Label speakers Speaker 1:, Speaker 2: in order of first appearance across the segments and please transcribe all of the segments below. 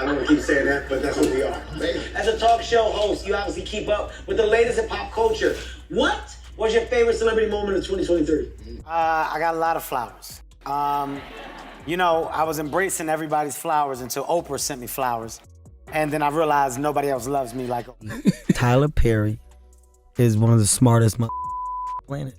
Speaker 1: I don't want to keep saying that, but that's what we are. As a talk show host, you obviously keep up with the latest in pop culture. What was your favorite celebrity moment of 2023?
Speaker 2: I got a lot of flowers. You know, I was embracing everybody's flowers until Oprah sent me flowers. And then I realized nobody else loves me like Oprah.
Speaker 3: Tyler Perry is one of the smartest planet.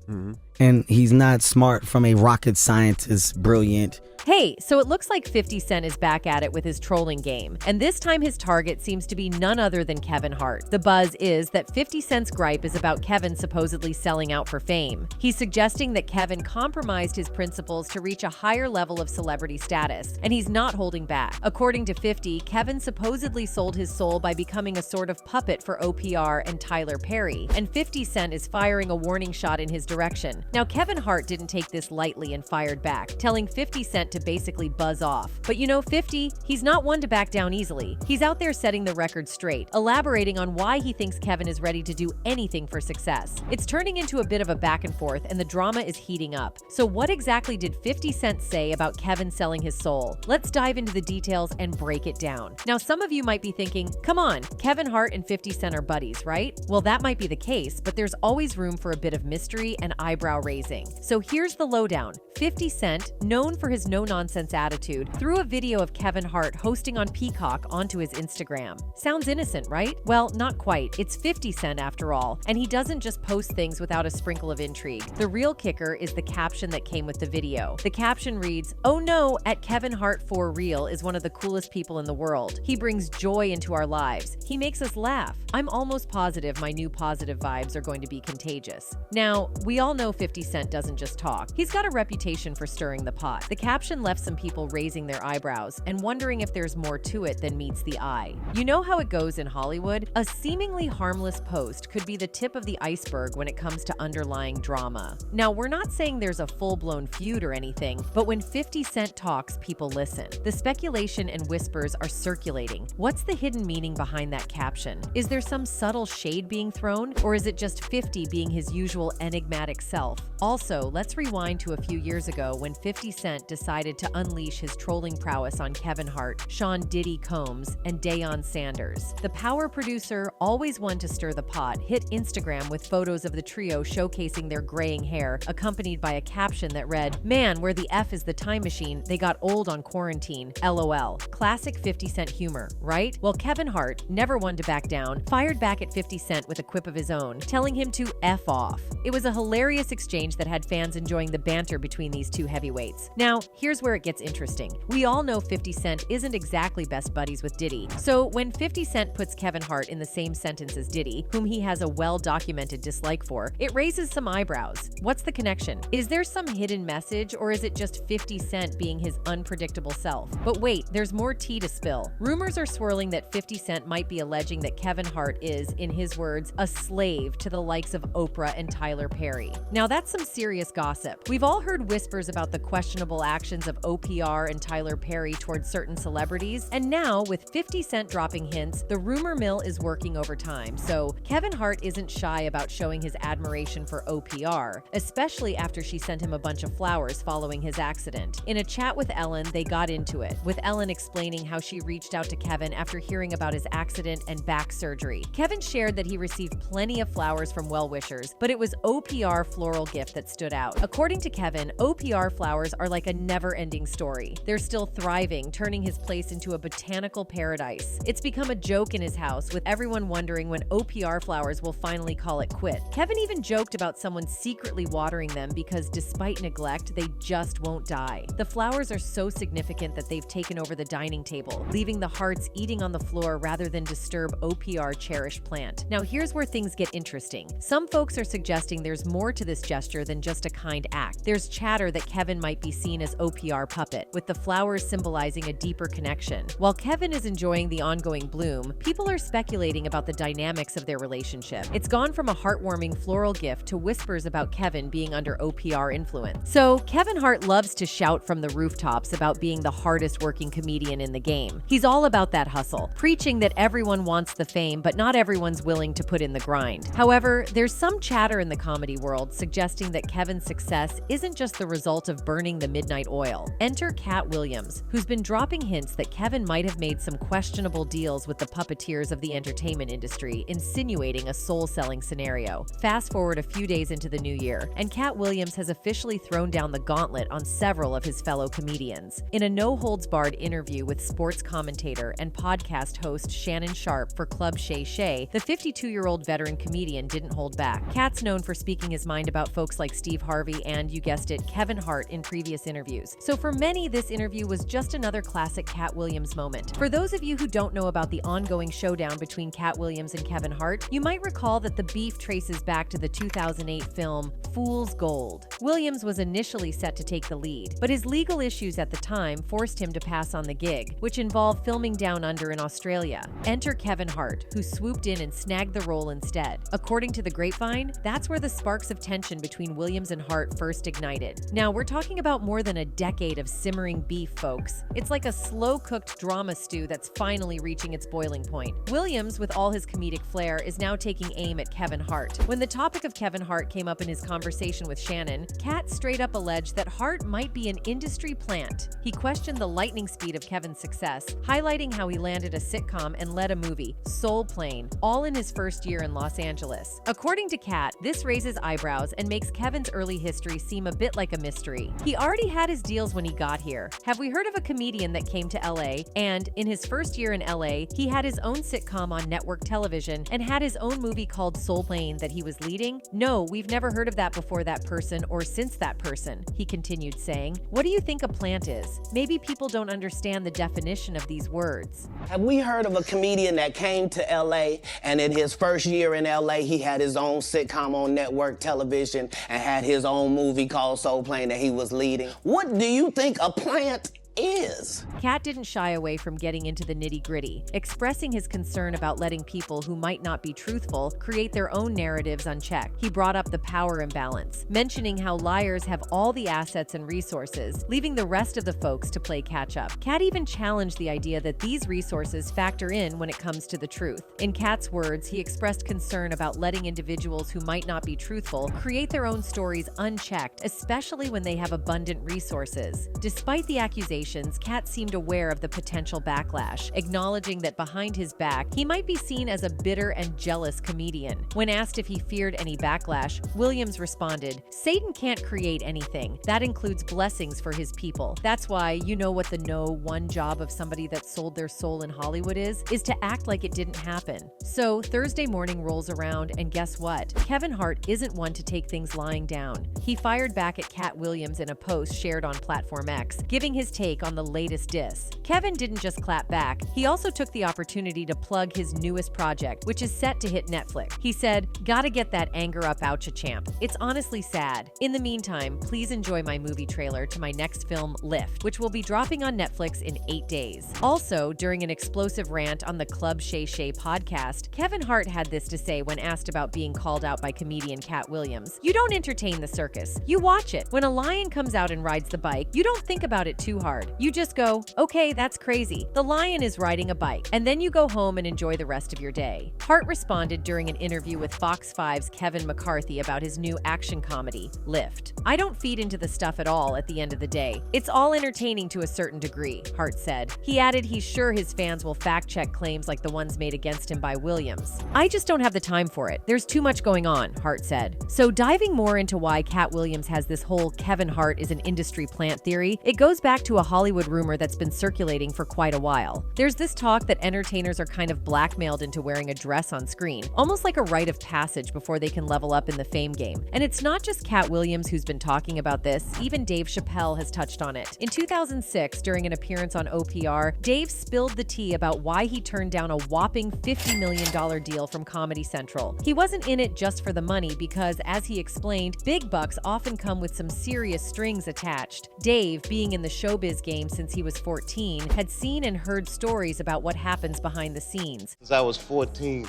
Speaker 3: And he's not smart from a rocket scientist, brilliant.
Speaker 4: Hey, so it looks like 50 Cent is back at it with his trolling game, and this time his target seems to be none other than Kevin Hart. The buzz is that 50 Cent's gripe is about Kevin supposedly selling out for fame. He's suggesting that Kevin compromised his principles to reach a higher level of celebrity status, and he's not holding back. According to 50, Kevin supposedly sold his soul by becoming a sort of puppet for OPR and Tyler Perry, and 50 Cent is firing a warning shot in his direction. Now, Kevin Hart didn't take this lightly and fired back, telling 50 Cent to basically buzz off. But you know 50, he's not one to back down easily. He's out there setting the record straight, elaborating on why he thinks Kevin is ready to do anything for success. It's turning into a bit of a back and forth, and the drama is heating up. So what exactly did 50 Cent say about Kevin selling his soul? Let's dive into the details and break it down. Now, some of you might be thinking, come on, Kevin Hart and 50 Cent are buddies, right? Well, that might be the case, but there's always room for a bit of mystery and eyebrow raising. So here's the lowdown. 50 Cent, known for his no-nonsense attitude, threw a video of Kevin Hart hosting on Peacock onto his Instagram. Sounds innocent, right? Well, not quite. It's 50 Cent after all, and he doesn't just post things without a sprinkle of intrigue. The real kicker is the caption that came with the video. The caption reads, "Oh no, at Kevin Hart for real is one of the coolest people in the world. He brings joy into our lives. He makes us laugh. I'm almost positive my new positive vibes are going to be contagious." Now, we all know 50 Cent doesn't just talk. He's got a reputation for stirring the pot. The caption left some people raising their eyebrows and wondering if there's more to it than meets the eye. You know how it goes in Hollywood? A seemingly harmless post could be the tip of the iceberg when it comes to underlying drama. Now, we're not saying there's a full-blown feud or anything, but when 50 Cent talks, people listen. The speculation and whispers are circulating. What's the hidden meaning behind that caption? Is there some subtle shade being thrown, or is it just 50 being his usual enigmatic self? Also, let's rewind to a few years ago when 50 Cent decided to unleash his trolling prowess on Kevin Hart, Sean Diddy Combs, and Deion Sanders. The power producer, always one to stir the pot, hit Instagram with photos of the trio showcasing their graying hair, accompanied by a caption that read, "Man, where the F is the time machine, they got old on quarantine, LOL." Classic 50 Cent humor, right? Well, Kevin Hart, never one to back down, fired back at 50 Cent with a quip of his own, telling him to F off. It was a hilarious exchange that had fans enjoying the banter between these two heavyweights. Now, here's where it gets interesting. We all know 50 Cent isn't exactly best buddies with Diddy. So when 50 Cent puts Kevin Hart in the same sentence as Diddy, whom he has a well-documented dislike for, it raises some eyebrows. What's the connection? Is there some hidden message, or is it just 50 Cent being his unpredictable self? But wait, there's more tea to spill. Rumors are swirling that 50 Cent might be alleging that Kevin Hart is, in his words, a slave to the likes of Oprah and Tyler Perry. Now that's some serious gossip. We've all heard whispers about the questionable actions of OPR and Tyler Perry towards certain celebrities, and now, with 50 Cent dropping hints, the rumor mill is working overtime. So Kevin Hart isn't shy about showing his admiration for OPR, especially after she sent him a bunch of flowers following his accident. In a chat with Ellen, they got into it, with Ellen explaining how she reached out to Kevin after hearing about his accident and back surgery. Kevin shared that he received plenty of flowers from well-wishers, but it was OPR floral gift that stood out. According to Kevin, OPR flowers are like a never-ending story. They're still thriving, turning his place into a botanical paradise. It's become a joke in his house, with everyone wondering when OPR flowers will finally call it quit. Kevin even joked about someone secretly watering them because despite neglect, they just won't die. The flowers are so significant that they've taken over the dining table, leaving the hearts eating on the floor rather than disturb OPR cherished plant. Now here's where things get interesting. Some folks are suggesting there's more to this gesture than just a kind act. There's chatter that Kevin might be seen as OPR puppet, with the flowers symbolizing a deeper connection. While Kevin is enjoying the ongoing bloom, people are speculating about the dynamics of their relationship. It's gone from a heartwarming floral gift to whispers about Kevin being under OPR influence. So Kevin Hart loves to shout from the rooftops about being the hardest working comedian in the game. He's all about that hustle, preaching that everyone wants the fame, but not everyone's willing to put in the grind. However, there's some chatter in the comedy world suggesting that Kevin's success isn't just the result of burning the midnight oil boil. Enter Cat Williams, who's been dropping hints that Kevin might have made some questionable deals with the puppeteers of the entertainment industry, insinuating a soul-selling scenario. Fast forward a few days into the new year, and Cat Williams has officially thrown down the gauntlet on several of his fellow comedians. In a no-holds-barred interview with sports commentator and podcast host Shannon Sharpe for Club Shay Shay, the 52-year-old veteran comedian didn't hold back. Cat's known for speaking his mind about folks like Steve Harvey and, you guessed it, Kevin Hart in previous interviews. So for many, this interview was just another classic Cat Williams moment. For those of you who don't know about the ongoing showdown between Cat Williams and Kevin Hart, you might recall that the beef traces back to the 2008 film Fool's Gold. Williams was initially set to take the lead, but his legal issues at the time forced him to pass on the gig, which involved filming Down Under in Australia. Enter Kevin Hart, who swooped in and snagged the role instead. According to The Grapevine, that's where the sparks of tension between Williams and Hart first ignited. Now, we're talking about more than a decade of simmering beef, folks. It's like a slow-cooked drama stew that's finally reaching its boiling point. Williams, with all his comedic flair, is now taking aim at Kevin Hart. When the topic of Kevin Hart came up in his conversation with Shannon, Cat straight up alleged that Hart might be an industry plant. He questioned the lightning speed of Kevin's success, highlighting how he landed a sitcom and led a movie, Soul Plane, all in his first year in Los Angeles. According to Cat, this raises eyebrows and makes Kevin's early history seem a bit like a mystery. He already had his deals when he got here. Have we heard of a comedian that came to LA and, in his first year in LA, he had his own sitcom on network television and had his own movie called Soul Plane that he was leading? No, we've never heard of that before that person or since that person, he continued saying. What do you think a plant is? Maybe people don't understand the definition of these words.
Speaker 5: Have we heard of a comedian that came to LA and in his first year in LA, he had his own sitcom on network television and had his own movie called Soul Plane that he was leading? What do you think a plant is?
Speaker 4: Cat didn't shy away from getting into the nitty-gritty, expressing his concern about letting people who might not be truthful create their own narratives unchecked. He brought up the power imbalance, mentioning how liars have all the assets and resources, leaving the rest of the folks to play catch-up. Cat even challenged the idea that these resources factor in when it comes to the truth. In Cat's words, he expressed concern about letting individuals who might not be truthful create their own stories unchecked, especially when they have abundant resources. Despite the accusations, Cat seemed aware of the potential backlash, acknowledging that behind his back, he might be seen as a bitter and jealous comedian. When asked if he feared any backlash, Williams responded, "Satan can't create anything. That includes blessings for his people. That's why, you know what the one job of somebody that sold their soul in Hollywood is to act like it didn't happen." So Thursday morning rolls around, and guess what? Kevin Hart isn't one to take things lying down. He fired back at Cat Williams in a post shared on Platform X, giving his take on the latest diss. Kevin didn't just clap back, he also took the opportunity to plug his newest project, which is set to hit Netflix. He said, "Gotta get that anger up out ya, champ. It's honestly sad. In the meantime, please enjoy my movie trailer to my next film, Lift, which will be dropping on Netflix in 8 days. Also, during an explosive rant on the Club Shay Shay podcast, Kevin Hart had this to say when asked about being called out by comedian Cat Williams. "You don't entertain the circus. You watch it. When a lion comes out and rides the bike, you don't think about it too hard. You just go, okay, that's crazy. The lion is riding a bike. And then you go home and enjoy the rest of your day." Hart responded during an interview with Fox 5's Kevin McCarthy about his new action comedy, Lift. "I don't feed into the stuff at all at the end of the day. It's all entertaining to a certain degree," Hart said. He added he's sure his fans will fact-check claims like the ones made against him by Williams. "I just don't have the time for it. There's too much going on," Hart said. So diving more into why Cat Williams has this whole Kevin Hart is an industry plant theory, it goes back to a Hollywood rumor that's been circulating for quite a while. There's this talk that entertainers are kind of blackmailed into wearing a dress on screen, almost like a rite of passage before they can level up in the fame game. And it's not just Cat Williams who's been talking about this, even Dave Chappelle has touched on it. In 2006, during an appearance on OPR, Dave spilled the tea about why he turned down a whopping $50 million deal from Comedy Central. He wasn't in it just for the money because, as he explained, big bucks often come with some serious strings attached. Dave, being in the showbiz game since he was 14, had seen and heard stories about what happens behind the scenes.
Speaker 6: Since I was 14,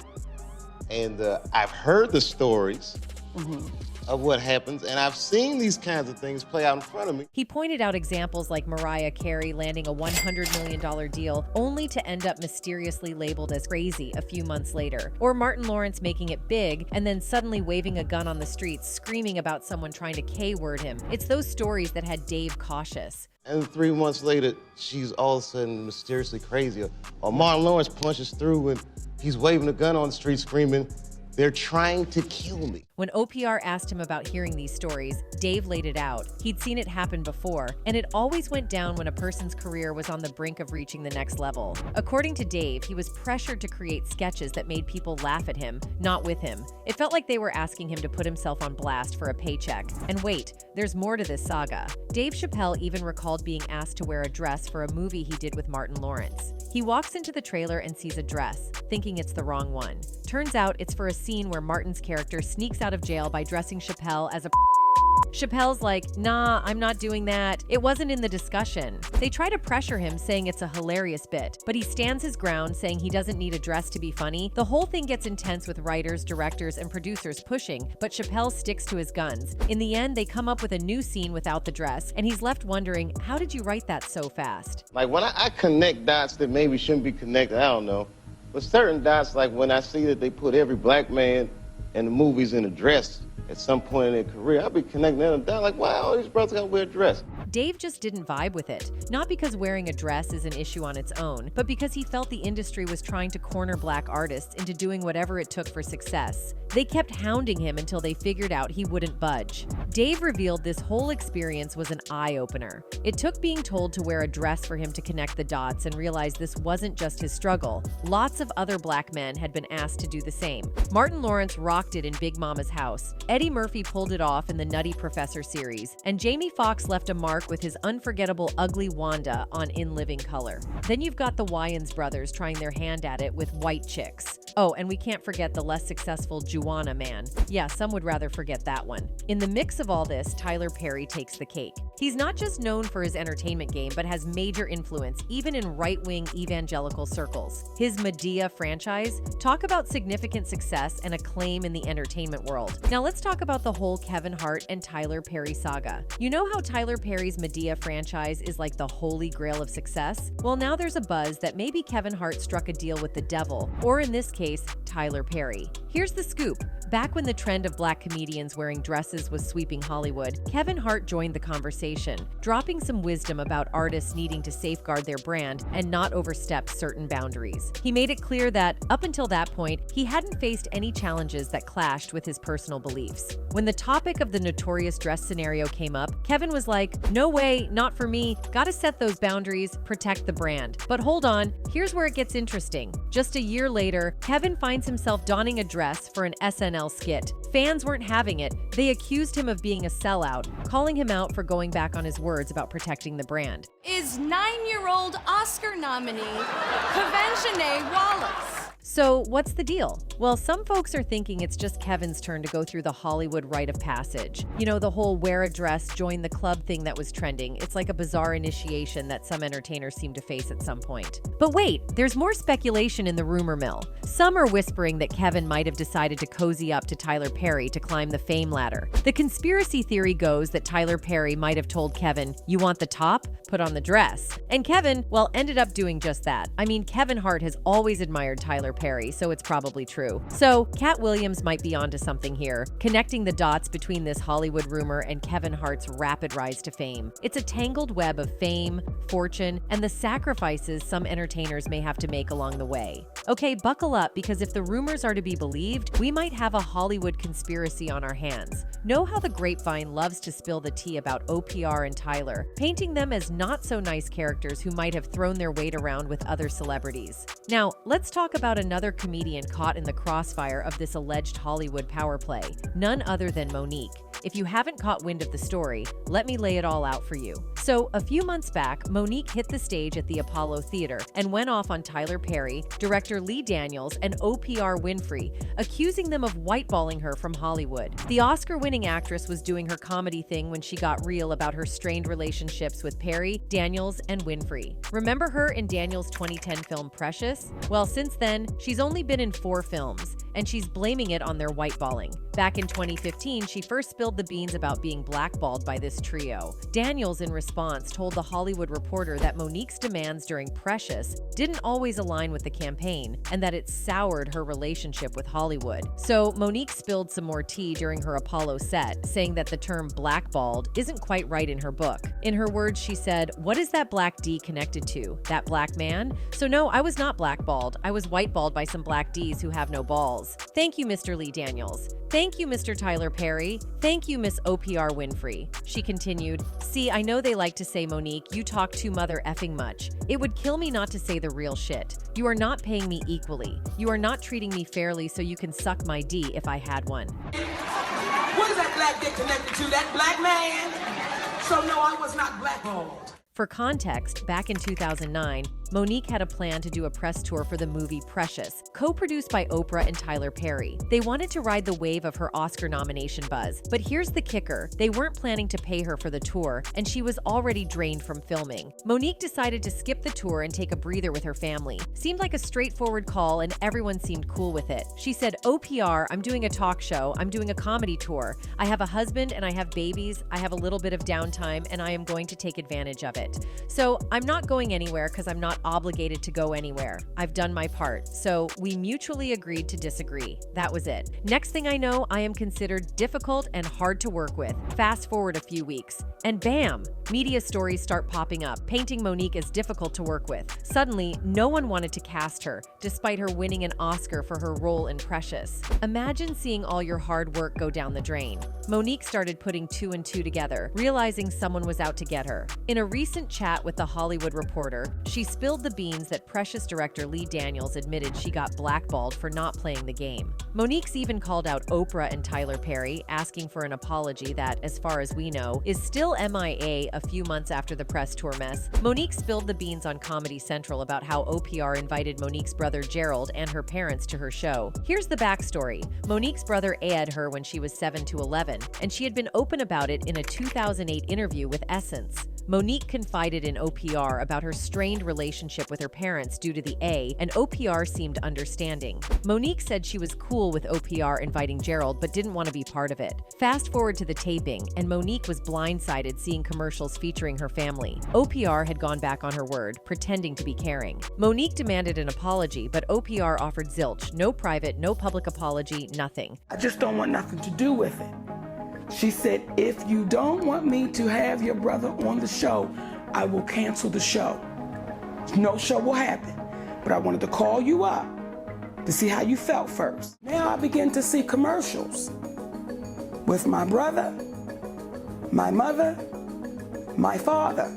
Speaker 6: and I've heard the stories, of what happens, and I've seen these kinds of things play out in front of me.
Speaker 4: He pointed out examples like Mariah Carey landing a $100 million deal only to end up mysteriously labeled as crazy a few months later, or Martin Lawrence making it big and then suddenly waving a gun on the streets screaming about someone trying to K-word him. It's those stories that had Dave cautious.
Speaker 6: And 3 months later, she's all of a sudden mysteriously crazy. Or Martin Lawrence punches through and he's waving a gun on the street screaming, "They're trying to kill me."
Speaker 4: When OPR asked him about hearing these stories, Dave laid it out. He'd seen it happen before, and it always went down when a person's career was on the brink of reaching the next level. According to Dave, he was pressured to create sketches that made people laugh at him, not with him. It felt like they were asking him to put himself on blast for a paycheck. And wait, there's more to this saga. Dave Chappelle even recalled being asked to wear a dress for a movie he did with Martin Lawrence. He walks into the trailer and sees a dress, thinking it's the wrong one. Turns out it's for a scene where Martin's character sneaks out of jail by dressing Chappelle as a Chappelle's like, "Nah, I'm not doing that. It wasn't in the discussion." They try to pressure him, saying it's a hilarious bit, but he stands his ground, saying he doesn't need a dress to be funny. The whole thing gets intense with writers, directors, and producers pushing, but Chappelle sticks to his guns. In the end, they come up with a new scene without the dress, and he's left wondering, how did you write that so fast?
Speaker 6: Like when I connect dots that maybe shouldn't be connected, I don't know. But certain dots, like when I see that they put every black man in the movies in a dress at some point in their career, I'll be connecting them down like, wow, all these brothers gotta wear a dress.
Speaker 4: Dave just didn't vibe with it, not because wearing a dress is an issue on its own, but because he felt the industry was trying to corner black artists into doing whatever it took for success. They kept hounding him until they figured out he wouldn't budge. Dave revealed this whole experience was an eye-opener. It took being told to wear a dress for him to connect the dots and realize this wasn't just his struggle. Lots of other black men had been asked to do the same. Martin Lawrence rocked it in Big Mama's House. Eddie Murphy pulled it off in the Nutty Professor series, and Jamie Foxx left a mark with his unforgettable Ugly Wanda on In Living Color. Then you've got the Wayans brothers trying their hand at it with White Chicks. Oh, and we can't forget the less successful Juana Man. Yeah, some would rather forget that one. In the mix of all this, Tyler Perry takes the cake. He's not just known for his entertainment game, but has major influence, even in right-wing evangelical circles. His Medea franchise, talk about significant success and acclaim in the entertainment world. Now let's talk about the whole Kevin Hart and Tyler Perry saga. You know how Tyler Perry's Medea franchise is like the holy grail of success? Well, now there's a buzz that maybe Kevin Hart struck a deal with the devil, or in this case, Tyler Perry. Here's the scoop. Back when the trend of black comedians wearing dresses was sweeping Hollywood, Kevin Hart joined the conversation, dropping some wisdom about artists needing to safeguard their brand and not overstep certain boundaries. He made it clear that, up until that point, he hadn't faced any challenges that clashed with his personal beliefs. When the topic of the notorious dress scenario came up, Kevin was like, "No way, not for me. Gotta set those boundaries, protect the brand." But hold on, here's where it gets interesting. Just a year later, Kevin finds himself donning a dress for an SNL skit. Fans weren't having it. They accused him of being a sellout, calling him out for going back on his words about protecting the brand.
Speaker 7: Is 9-year-old Oscar nominee Kevin Wallace.
Speaker 4: So what's the deal? Well, some folks are thinking it's just Kevin's turn to go through the Hollywood rite of passage. You know, the whole wear a dress, join the club thing that was trending. It's like a bizarre initiation that some entertainers seem to face at some point. But wait, there's more speculation in the rumor mill. Some are whispering that Kevin might have decided to cozy up to Tyler Perry to climb the fame ladder. The conspiracy theory goes that Tyler Perry might have told Kevin, "You want the top? Put on the dress." And Kevin, well, ended up doing just that. I mean, Kevin Hart has always admired Tyler Perry, so it's probably true. So, Cat Williams might be onto something here, connecting the dots between this Hollywood rumor and Kevin Hart's rapid rise to fame. It's a tangled web of fame, fortune, and the sacrifices some entertainers may have to make along the way. Okay, buckle up, because if the rumors are to be believed, we might have a Hollywood conspiracy on our hands. Know how the grapevine loves to spill the tea about OPR and Tyler, painting them as not-so-nice characters who might have thrown their weight around with other celebrities. Now, let's talk about another comedian caught in the crossfire of this alleged Hollywood power play, none other than Monique. If you haven't caught wind of the story, let me lay it all out for you. So, a few months back, Monique hit the stage at the Apollo Theater and went off on Tyler Perry, director Lee Daniels, and OPR Winfrey, accusing them of whiteballing her from Hollywood. The Oscar-winning actress was doing her comedy thing when she got real about her strained relationships with Perry, Daniels, and Winfrey. Remember her in Daniels' 2010 film Precious? Well, since then, she's only been in 4 films. and she's blaming it on their whiteballing. Back in 2015, she first spilled the beans about being blackballed by this trio. Daniels, in response, told The Hollywood Reporter that Monique's demands during Precious didn't always align with the campaign and that it soured her relationship with Hollywood. So Monique spilled some more tea during her Apollo set, saying that the term blackballed isn't quite right in her book. In her words, she said, "What is that black D connected to? That black man? So no, I was not blackballed. I was whiteballed by some black Ds who have no balls." Thank you, Mr. Lee Daniels. Thank you, Mr. Tyler Perry. Thank you, Miss OPR Winfrey. She continued, "See, I know they like to say, Monique, you talk too mother effing much. It would kill me not to say the real shit. You are not paying me equally. You are not treating me fairly so you can suck my D if I had one."
Speaker 8: What is that black dick connected to? That black man? So no, I was not blackballed.
Speaker 4: For context, back in 2009, Monique had a plan to do a press tour for the movie Precious, co-produced by Oprah and Tyler Perry. They wanted to ride the wave of her Oscar nomination buzz, but here's the kicker. They weren't planning to pay her for the tour, and she was already drained from filming. Monique decided to skip the tour and take a breather with her family. Seemed like a straightforward call, and everyone seemed cool with it. She said, "OPR, I'm doing a talk show, I'm doing a comedy tour. I have a husband and I have babies, I have a little bit of downtime, and I am going to take advantage of it. So I'm not going anywhere because I'm not obligated to go anywhere. I've done my part." So we mutually agreed to disagree. That was it. Next thing I know, I am considered difficult and hard to work with. Fast forward a few weeks, and bam! Media stories start popping up, painting Monique as difficult to work with. Suddenly, no one wanted to cast her, despite her winning an Oscar for her role in Precious. Imagine seeing all your hard work go down the drain. Monique started putting two and two together, realizing someone was out to get her. In a recent chat with The Hollywood Reporter, she spilled the beans that Precious director Lee Daniels admitted she got blackballed for not playing the game. Monique's even called out Oprah and Tyler Perry, asking for an apology that, as far as we know, is still MIA a few months after the press tour mess. Monique spilled the beans on Comedy Central about how OPR invited Monique's brother Gerald and her parents to her show. Here's the backstory. Monique's brother AI'd her when she was 7 to 11, and she had been open about it in a 2008 interview with Essence. Monique confided in OPR about her strained relationship with her parents due to the A, and OPR seemed understanding. Monique said she was cool with OPR inviting Gerald but didn't want to be part of it. Fast forward to the taping, and Monique was blindsided seeing commercials featuring her family. OPR had gone back on her word, pretending to be caring. Monique demanded an apology, but OPR offered zilch, no private, no public apology, nothing.
Speaker 8: I just don't want nothing to do with it. She said, "If you don't want me to have your brother on the show, I will cancel the show. No show will happen. But I wanted to call you up to see how you felt first." Now I begin to see commercials with my brother, my mother, my father,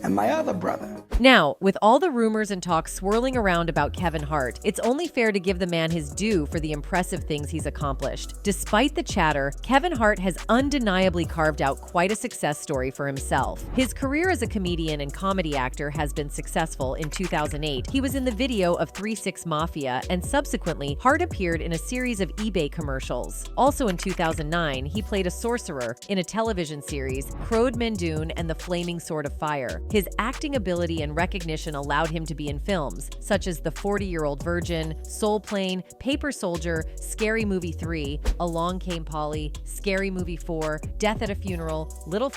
Speaker 8: and my other brother.
Speaker 4: Now, with all the rumors and talk swirling around about Kevin Hart, it's only fair to give the man his due for the impressive things he's accomplished. Despite the chatter, Kevin Hart has undeniably carved out quite a success story for himself. His career as a comedian and comedy actor has been successful. In 2008, he was in the video of 3-6 Mafia, and subsequently, Hart appeared in a series of eBay commercials. Also in 2009, he played a sorcerer in a television series, Crowd Mendoon and the Flaming Sword of Fire. His acting ability and recognition allowed him to be in films such as The 40-Year-Old Virgin, Soul Plane, Paper Soldier, Scary Movie 3, Along Came Polly, Scary Movie 4, Death at a Funeral, Little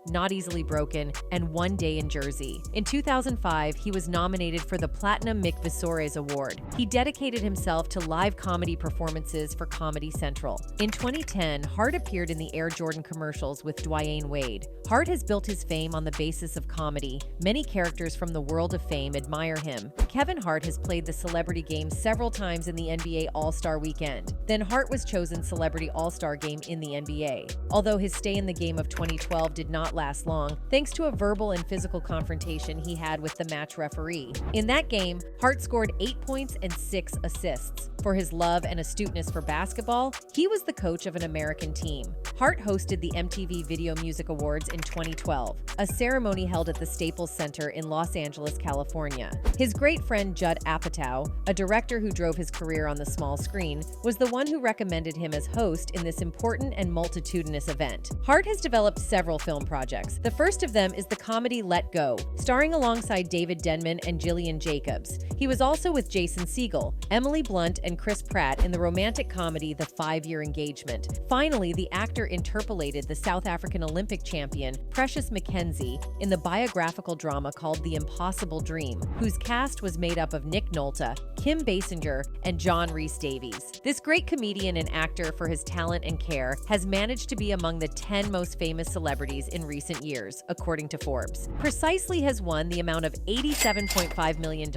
Speaker 4: Not Easily Broken, and One Day in Jersey. In 2005, he was nominated for the Platinum Mick Visores Award. He dedicated himself to live comedy performances for Comedy Central. In 2010, Hart appeared in the Air Jordan commercials with Dwayne Wade. Hart has built his fame on the basis of comedy. Many characters from the world of fame admire him. Kevin Hart has played the celebrity game several times in the NBA All-Star Weekend. Then Hart was chosen Celebrity All-Star Game in the NBA. Although his stay in the game of 2012 did not last long, thanks to a verbal and physical confrontation he had with the match referee. In that game, Hart scored 8 points and 6 assists. For his love and astuteness for basketball, he was the coach of an American team. Hart hosted the MTV Video Music Awards in 2012, a ceremony held at the Staples Center in Los Angeles, California. His great friend Judd Apatow, a director who drove his career on the small screen, was the one who recommended him as host in this important and multitudinous event. Hart has developed several film projects, projects. The first of them is the comedy Let Go, starring alongside David Denman and Gillian Jacobs. He was also with Jason Segel, Emily Blunt, and Chris Pratt in the romantic comedy The 5-Year Engagement. Finally, the actor interpolated the South African Olympic champion Precious McKenzie in the biographical drama called The Impossible Dream, whose cast was made up of Nick Nolte, Kim Basinger, and John Rhys-Davies. This great comedian and actor, for his talent and care, has managed to be among the 10 most famous celebrities in recent years, according to Forbes. Precisely has won the amount of $87.5 million,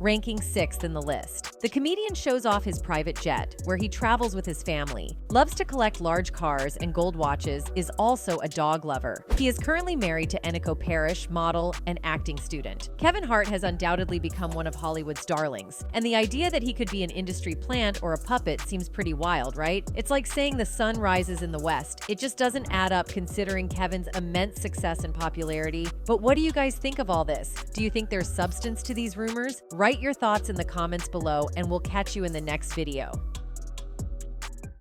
Speaker 4: ranking 6th in the list. The comedian shows off his private jet, where he travels with his family, loves to collect large cars and gold watches, is also a dog lover. He is currently married to Eniko Parrish, model and acting student. Kevin Hart has undoubtedly become one of Hollywood's darlings, and the idea that he could be an industry plant or a puppet seems pretty wild, right? It's like saying the sun rises in the west. It just doesn't add up considering Kevin's immense success and popularity. But what do you guys think of all this? Do you think there's substance to these rumors? Write your thoughts in the comments below, and we'll catch you in the next video.